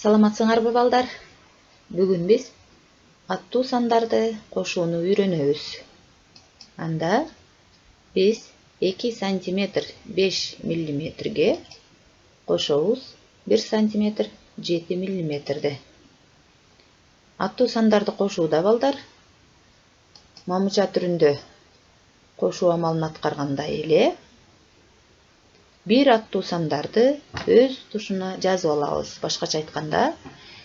Саламатсыңарбы балдар? Бүгүн биз аттуу сандарды кошууну үйрөнөбүз. Анда биз 2 сантиметр 5 миллиметрге кошобуз 1 сантиметр 7 миллиметрде. Аттуу сандарды кошууда балдар мамыча түрүндө кошуу амалын аткаргандай эле бир аттуу сандарды өз тушуна жазып алабыз. Башкача айтканда,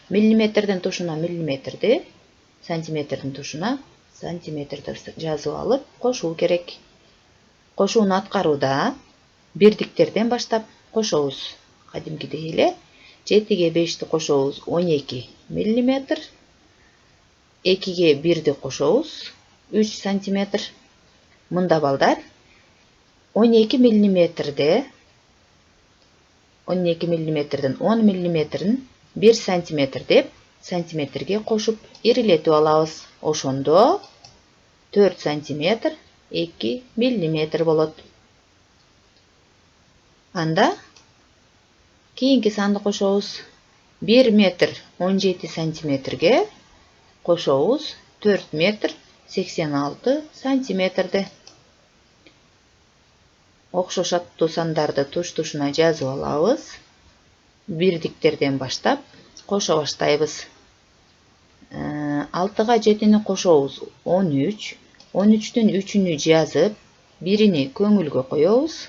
миллиметрдин тушуна миллиметрди, сантиметрдин тушуна сантиметрди жазып алып кошуу керек. Кошууну аткарууда бирдиктерден баштап кошобуз. Кадимкидей эле 7ге 5ти кошобуз 12 миллиметр, 2ге 1ди кошобуз 3 сантиметр. Мында балдар 12 миллиметрден 10 миллиметрин 1 сантиметр деп сантиметрге кошуп ирилетип алабыз. Ошондо 4 сантиметр 2 миллиметр болот. Анда кийинки санды кошобуз. 1 метр 17 сантиметрге кошобуз 4 метр 86 сантиметрди. Окшош аттуу сандарды туш-тушуна жазып алабыз. Бирдиктерден баштап кошо баштайбыз. 6га 7ни кошобуз 13. 13түн 3-үнү жазып, 1-ни көңүлгө коебуз.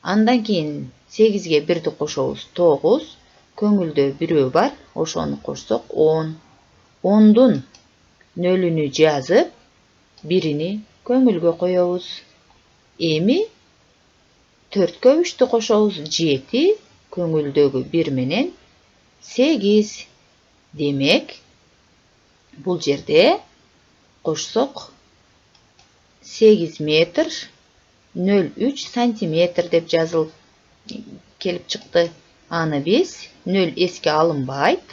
Андан кийин 8ге 1ди кошобуз 9. Көңүлдө бирөө бар, ошону кошсок 10. 10дун 0-үнү жазып, 1-ни көңүлгө коебуз. Эми 4кө 3тү кошобуз 7, көңүлдөгү 1 менен 8. Демек, бул жерде кошсок 8 метр 0,3 сантиметр деп жазылып келип чыкты. Аны биз 0 эске алынбайт.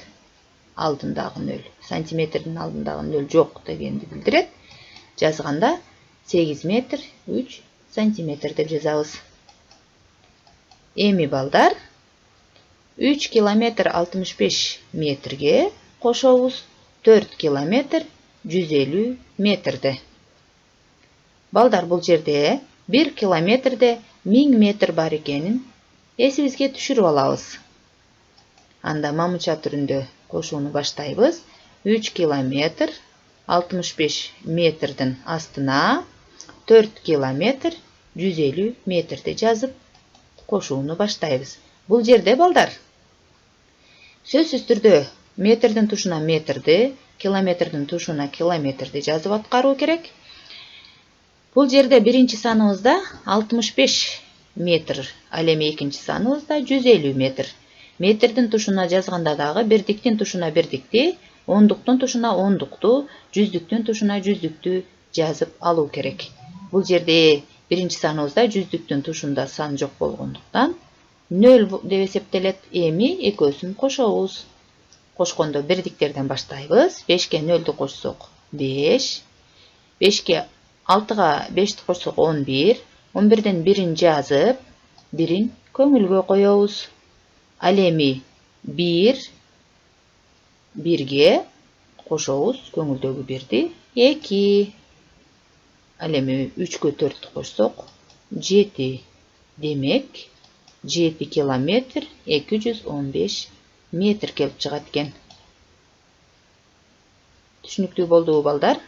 Алдындагы 0, сантиметрдин алдындагы 0 жок дегенди билдирет. Жазганда 8 метр 3 сантиметр деп жазабыз. Эми балдар 3 километр 65 метрге кошобуз 4 километр 150 метрди. Балдар, бул жерде 1 километрде 1000 метр бар экенин эсибизге түшүрүп алабыз. Анда мамыча түрүндө кошууну баштайбыз. 3 километр 65 метрдин астына 4 километр 150 метрди жазып кошууну баштайбыз. Бул жерде балдар сөзсүз түрдө метрдин тушуна метрди, километрдин тушуна километрди жазып аткаруу керек. Бул жерде биринчи саныбызда 65 метр, ал эми экинчи саныбызда 150 метр. Метрдин тушуна жазганда дагы бирдиктин тушуна бирдикти, ондуктун тушуна ондукту, жүздүктүн тушуна жүздүктү жазып алуу керек. Бул жерде биринчи саныбызда жүздүктүн тушунда сан жок болгондуктан 0 деп эсептелет. Эми экөөсүн кошобуз. Кошкондо бирдиктерден баштайбыз. 5ке 0ду кошсок 5. 6га 5ди кошсок 11. 11ден 1-ин жазып, 1-ин көңүлгө коебуз. Ал эми 1-1ге кошобуз, көңүлдөгү 1ди 2. Ал эми 3кө 4тү кошсок 7. Демек 7 километр 215 метр келип чыгат экен. Түшүнүктүү болдубу балдар?